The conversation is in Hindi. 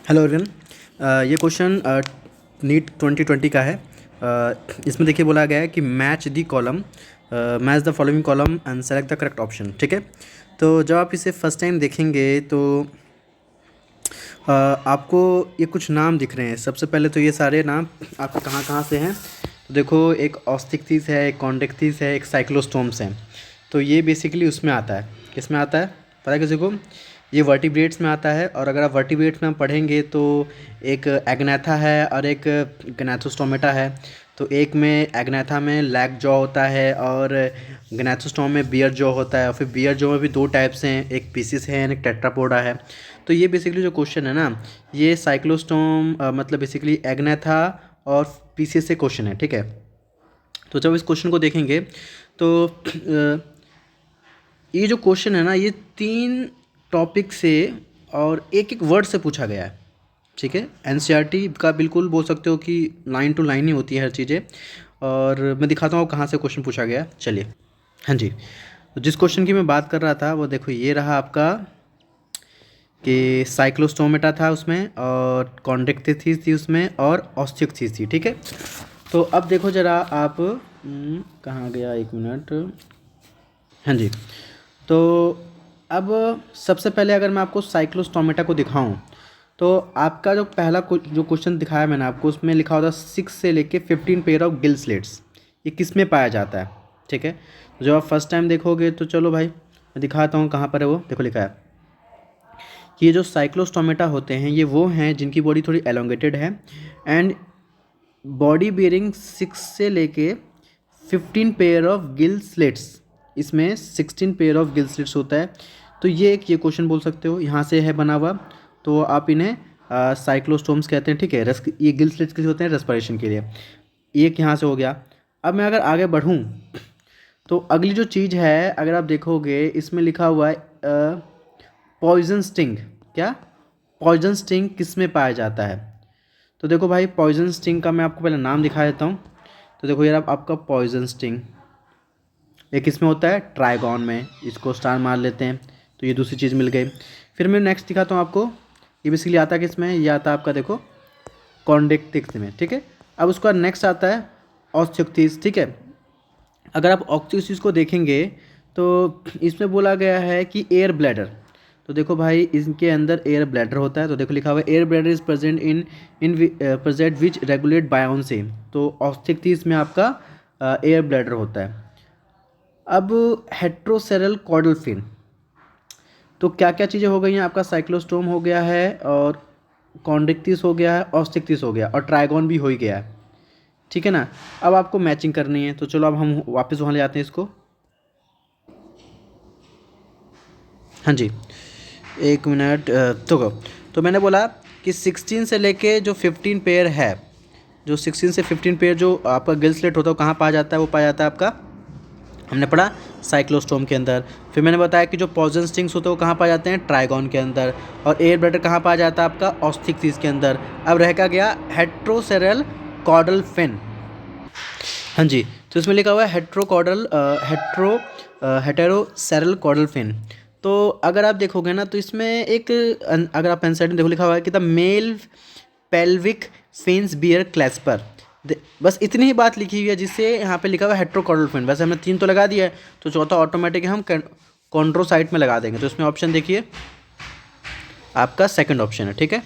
Hello everyone. ये क्वेश्चन नीट 2020 का है। इसमें देखिए बोला गया है कि match the following column and select the correct option. ठीक है, तो जब आप इसे फर्स्ट टाइम देखेंगे तो आपको ये कुछ नाम दिख रहे हैं। सबसे पहले तो ये सारे नाम आपके कहाँ कहाँ से हैं, तो देखो एक ऑस्टिक्टिस है, एक कॉन्डेक्टिस है, एक साइक्लोस्टोम्स है। तो ये बेसिकली उसमें आता है। किस में आता है पता है किसी को? ये वर्टिब्रेट्स में आता है। और अगर आप वर्टिब्रेट्स में हम पढ़ेंगे तो एक एग्नेथा है और एक ग्नैथोस्टोमेटा है। तो एक में एग्नेथा में लैग जॉ होता है और ग्नैथोस्टोम में बियर जॉ होता है। और फिर बियर जॉ में भी दो टाइप्स हैं, एक पीसिस है और एक टेट्रापोडा है। तो ये बेसिकली जो क्वेश्चन है ना, ये साइक्लोस्टोम मतलब बेसिकली एग्नेथा और पीसिस से क्वेश्चन है। ठीक है, तो जब इस क्वेश्चन को देखेंगे तो ये जो क्वेश्चन है ना, ये 3 टॉपिक से और एक एक वर्ड से पूछा गया है। ठीक है, एनसीईआरटी का बिल्कुल बोल सकते हो कि लाइन टू लाइन ही होती है हर चीज़ें। और मैं दिखाता हूँ कहाँ से क्वेश्चन पूछा गया है। चलिए, हाँ जी, तो जिस क्वेश्चन की मैं बात कर रहा था वो देखो ये रहा आपका कि साइक्लोस्टोमेटा था उसमें, और कॉन्डेक्टिथिस थी उसमें, और ऑस्टियोक्सिस थी। ठीक है, तो अब देखो ज़रा आप कहाँ गया, एक मिनट। हाँ जी, तो अब सबसे पहले अगर मैं आपको साइक्लोस्टोमेटा को दिखाऊं तो आपका जो पहला जो क्वेश्चन दिखाया मैंने आपको, उसमें लिखा होता 6 से लेके 15 पेयर ऑफ गिल स्लेट्स। ये किस में पाया जाता है? ठीक है, तो जब आप फर्स्ट टाइम देखोगे तो चलो भाई मैं दिखाता हूँ कहाँ पर है वो। देखो लिखा है कि ये जो साइक्लोस्टोमेटा होते हैं ये वो हैं जिनकी बॉडी थोड़ी एलोंगेटेड है एंड बॉडी बियरिंग 6 से लेके 15 पेयर ऑफ गिल स्लिट्स। इसमें 16 पेयर ऑफ गिल स्लिट्स होता है। तो ये एक ये क्वेश्चन बोल सकते हो, यहाँ से है बना हुआ, तो आप इन्हें साइक्लोस्टोम्स कहते हैं। ठीक है, ये गिल स्लिट्स किस होते हैं? रेस्पिरेशन के लिए। एक यहाँ से हो गया। अब मैं अगर आगे बढ़ूँ तो अगली जो चीज़ है, अगर आप देखोगे इसमें लिखा हुआ है पॉइजन स्टिंग। क्या? पॉइजन स्टिंग किस में पाया जाता है? तो देखो भाई, पॉइजन स्टिंग का मैं आपको पहले नाम दिखा देता हूँ। तो देखो यार, आपका पॉइजन स्टिंग एक इसमें होता है ट्राइगॉन में, इसको स्टार मार लेते हैं तो ये दूसरी चीज़ मिल गई। फिर मैं नेक्स्ट दिखाता हूँ आपको। ये बेसिकली आता है किसमें? ये आता है आपका देखो कॉन्डेक्टिक्स में। ठीक है, अब उसका नेक्स्ट आता है ऑस्टियोक्सिस। ठीक है, अगर आप ऑस्टियोक्सिस को देखेंगे तो इसमें बोला गया है कि एयर ब्लैडर। तो देखो भाई, इनके अंदर एयर ब्लैडर होता है। तो देखो लिखा हुआ है air bladder is present in present which regulate buoyancy. तो ऑस्टियोक्सिस में आपका एयर ब्लैडर होता है। अब हेट्रोसेरल कॉर्डल फिन, तो क्या क्या चीज़ें हो गई हैं? आपका साइक्लोस्टोम हो गया है, और कॉन्डेक्टिस हो गया है, ऑस्टिक्टिस हो गया, और ट्राइगॉन भी हो ही गया है। ठीक है ना, अब आपको मैचिंग करनी है। तो चलो अब हम वापस वहाँ ले जाते हैं इसको। हाँ जी, एक मिनट। तो मैंने बोला कि 16 से लेके जो 15 पेयर है, जो 16 से 15 पेयर जो आपका गिल स्लेट होता है वो कहाँ पाया जाता है? वो पाया जाता है आपका, हमने पढ़ा, साइक्लोस्टोम के अंदर। फिर मैंने बताया कि जो पॉइजन स्टिंग्स होते हैं वो कहाँ पाए जाते हैं? ट्राइगॉन के अंदर। और एयर ब्लैडर कहाँ पाया जाता है? आपका ऑस्टिक्सिस के अंदर। अब रह का गया हेट्रोसेरल कॉर्डल फिन। हाँ जी, तो इसमें लिखा हुआ है हेटेरोसेरल कॉर्डल फिन। तो अगर आप देखोगे ना तो इसमें एक अगर आप पेन साइड में देखो लिखा हुआ है कि the male pelvic fins bear clasper. बस इतनी ही बात लिखी हुई है, जिससे यहाँ पे लिखा हुआ है हेट्रोकॉर्डल फिन। वैसे हमने 3 तो लगा दिया है, तो चौथा ऑटोमेटिक हम कॉन्ड्रोसाइट में लगा देंगे। तो इसमें ऑप्शन देखिए आपका सेकंड ऑप्शन है। ठीक है।